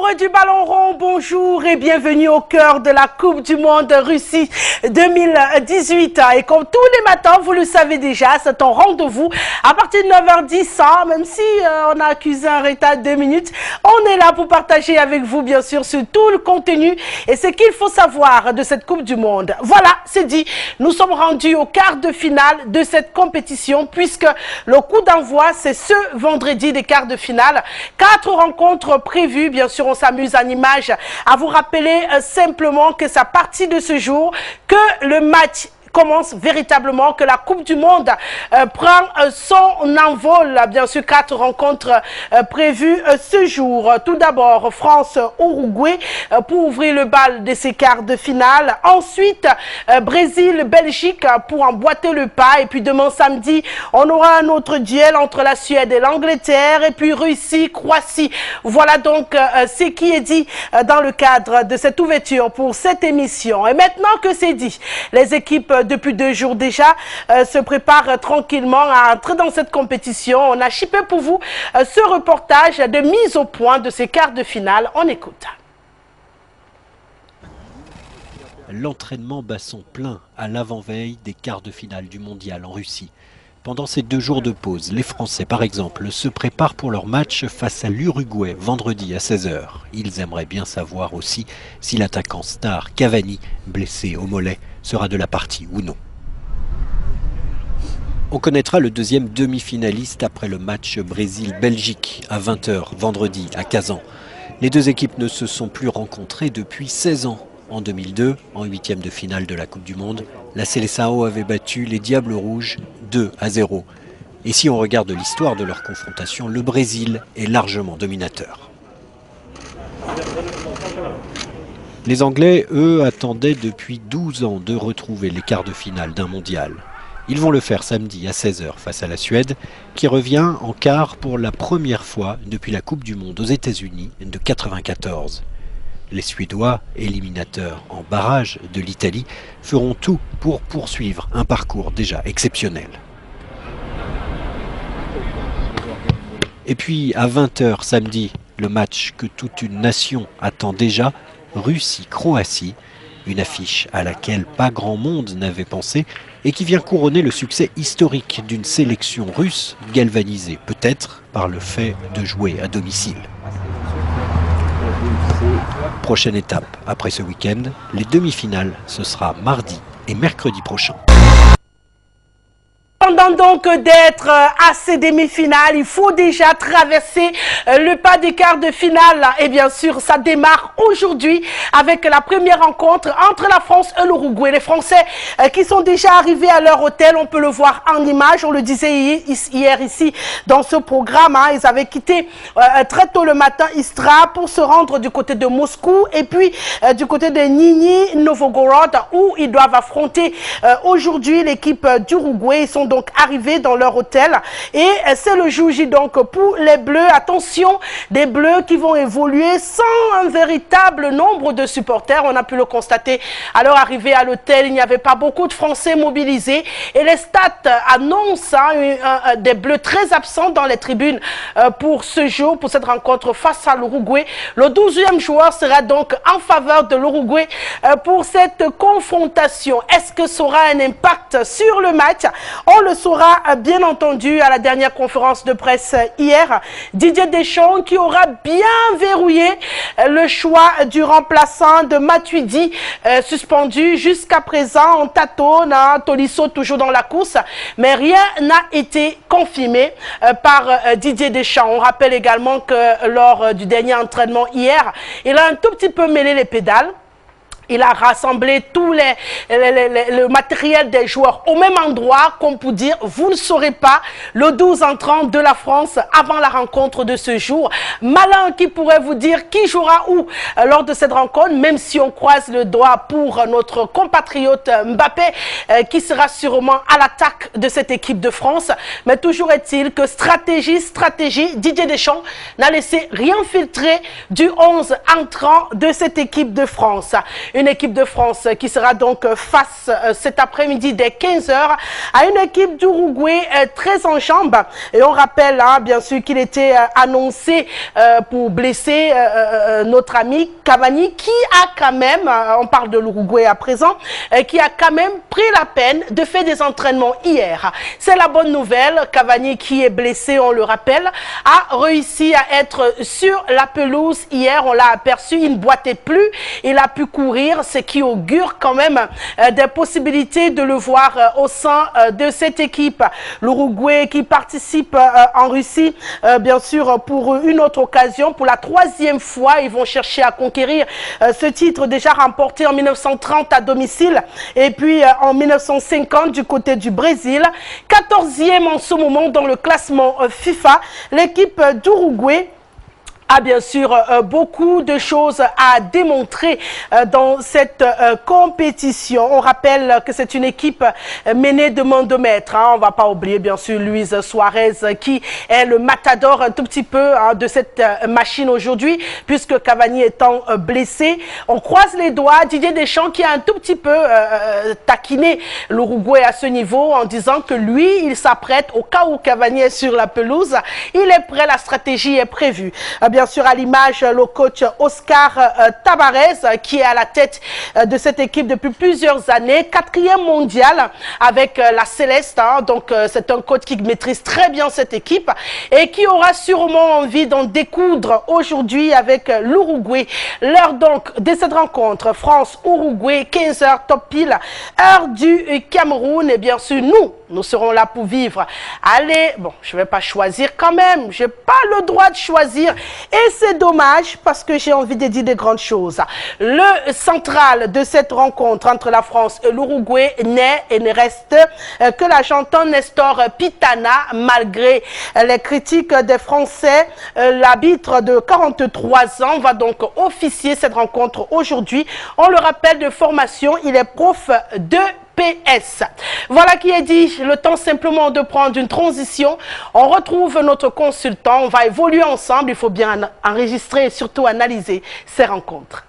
Amoureux du ballon rond, bonjour et bienvenue au cœur de la Coupe du Monde Russie 2018. Et comme tous les matins, vous le savez déjà, c'est un rendez-vous à partir de 9h10, même si on a accusé un retard de 2 minutes. On est là pour partager avec vous, bien sûr, sur tout le contenu et ce qu'il faut savoir de cette Coupe du Monde. Voilà, c'est dit. Nous sommes rendus au quart de finale de cette compétition puisque le coup d'envoi, c'est ce vendredi des quarts de finale. 4 rencontres prévues, bien sûr, on s'amuse en images à vous rappeler simplement que c'est à partir de ce jour que le match commence véritablement, que la Coupe du Monde prend son envol. Bien sûr, 4 rencontres prévues ce jour. Tout d'abord, France-Uruguay pour ouvrir le bal de ces quarts de finale. Ensuite, Brésil-Belgique pour emboîter le pas. Et puis demain samedi, on aura un autre duel entre la Suède et l'Angleterre. Et puis Russie-Croatie. Voilà donc ce qui est dit dans le cadre de cette ouverture pour cette émission. Et maintenant que c'est dit, les équipes depuis 2 jours déjà se préparent tranquillement à entrer dans cette compétition. On a chippé pour vous ce reportage de mise au point de ces quarts de finale. On écoute. L'entraînement bat son plein à l'avant-veille des quarts de finale du mondial en Russie. Pendant ces 2 jours de pause, les Français, par exemple, se préparent pour leur match face à l'Uruguay vendredi à 16 h. Ils aimeraient bien savoir aussi si l'attaquant star Cavani, blessé au mollet, sera de la partie ou non. On connaîtra le deuxième demi-finaliste après le match Brésil-Belgique à 20 h vendredi à Kazan. Les 2 équipes ne se sont plus rencontrées depuis 16 ans. En 2002, en 8e de finale de la Coupe du Monde, la Seleção avait battu les Diables Rouges 2-0. Et si on regarde l'histoire de leur confrontation, le Brésil est largement dominateur. Les Anglais, eux, attendaient depuis 12 ans de retrouver les quarts de finale d'un mondial. Ils vont le faire samedi à 16 h face à la Suède, qui revient en quart pour la première fois depuis la Coupe du Monde aux États-Unis de 1994. Les Suédois, éliminateurs en barrage de l'Italie, feront tout pour poursuivre un parcours déjà exceptionnel. Et puis à 20 h samedi, le match que toute une nation attend déjà, Russie-Croatie, une affiche à laquelle pas grand monde n'avait pensé et qui vient couronner le succès historique d'une sélection russe galvanisée peut-être par le fait de jouer à domicile. Prochaine étape après ce week-end, les demi-finales, ce sera mardi et mercredi prochain. Pendant donc d'être à ces demi-finales, il faut déjà traverser le pas des quarts de finale. Et bien sûr, ça démarre aujourd'hui avec la première rencontre entre la France et l'Uruguay. Les Français qui sont déjà arrivés à leur hôtel, on peut le voir en image. On le disait hier ici dans ce programme. Ils avaient quitté très tôt le matin Istra pour se rendre du côté de Moscou et puis du côté de Nizhny Novgorod où ils doivent affronter aujourd'hui l'équipe d'Uruguay. Ils sont donc arrivés dans leur hôtel et c'est le jour J donc pour les Bleus. Attention, des Bleus qui vont évoluer sans un véritable nombre de supporters. On a pu le constater à leur arrivée à l'hôtel. Il n'y avait pas beaucoup de Français mobilisés et les stats annoncent des Bleus très absents dans les tribunes pour ce jour, pour cette rencontre face à l'Uruguay. Le 12e joueur sera donc en faveur de l'Uruguay pour cette confrontation. Est-ce que ça aura un impact sur le match? On le saura bien entendu à la dernière conférence de presse hier. Didier Deschamps qui aura bien verrouillé le choix du remplaçant de Matuidi suspendu jusqu'à présent. On tâtonne, Tolisso toujours dans la course, mais rien n'a été confirmé par Didier Deschamps. On rappelle également que lors du dernier entraînement hier, il a un tout petit peu mêlé les pédales. Il a rassemblé tout le matériel des joueurs au même endroit, comme pour dire, vous ne saurez pas le 12 entrant de la France avant la rencontre de ce jour. Malin qui pourrait vous dire qui jouera où lors de cette rencontre, même si on croise le doigt pour notre compatriote Mbappé, qui sera sûrement à l'attaque de cette équipe de France. Mais toujours est-il que stratégie, Didier Deschamps n'a laissé rien filtrer du 11 entrant de cette équipe de France. Une équipe de France qui sera donc face cet après-midi dès 15 h à une équipe d'Uruguay très en jambes. Et on rappelle bien sûr qu'il était annoncé pour blesser notre ami Cavani qui a quand même, on parle de l'Uruguay à présent, qui a quand même pris la peine de faire des entraînements hier. C'est la bonne nouvelle. Cavani qui est blessé, on le rappelle, a réussi à être sur la pelouse hier. On l'a aperçu, il ne boitait plus, il a pu courir, ce qui augure quand même des possibilités de le voir au sein de cette équipe. L'Uruguay qui participe en Russie, bien sûr, pour une autre occasion, pour la 3e fois, ils vont chercher à conquérir ce titre déjà remporté en 1930 à domicile et puis en 1950 du côté du Brésil. 14e en ce moment dans le classement FIFA. L'équipe d'Uruguay a bien sûr beaucoup de choses à démontrer dans cette compétition. On rappelle que c'est une équipe menée de main de maître. On ne va pas oublier bien sûr Luis Suarez qui est le matador un tout petit peu de cette machine aujourd'hui puisque Cavani étant blessé. On croise les doigts. Didier Deschamps qui a un tout petit peu taquiné l'Uruguay à ce niveau en disant que lui, il s'apprête au cas où Cavani est sur la pelouse. Il est prêt, la stratégie est prévue. Bien sûr, à l'image, le coach Oscar Tabarez, qui est à la tête de cette équipe depuis plusieurs années, 4e mondial avec la Céleste. Donc, c'est un coach qui maîtrise très bien cette équipe et qui aura sûrement envie d'en découdre aujourd'hui avec l'Uruguay. L'heure donc de cette rencontre, France-Uruguay, 15 h top pile, heure du Cameroun. Et bien sûr, nous serons là pour vivre. Allez, bon, je ne vais pas choisir quand même. Je n'ai pas le droit de choisir. Et c'est dommage parce que j'ai envie de dire des grandes choses. Le central de cette rencontre entre la France et l'Uruguay n'est et ne reste que l'Argentin Nestor Pitana. Malgré les critiques des Français, l'arbitre de 43 ans va donc officier cette rencontre aujourd'hui. On le rappelle, de formation, il est prof de PS. Voilà qui est dit. Le temps simplement de prendre une transition. On retrouve notre consultant. On va évoluer ensemble. Il faut bien enregistrer et surtout analyser ces rencontres.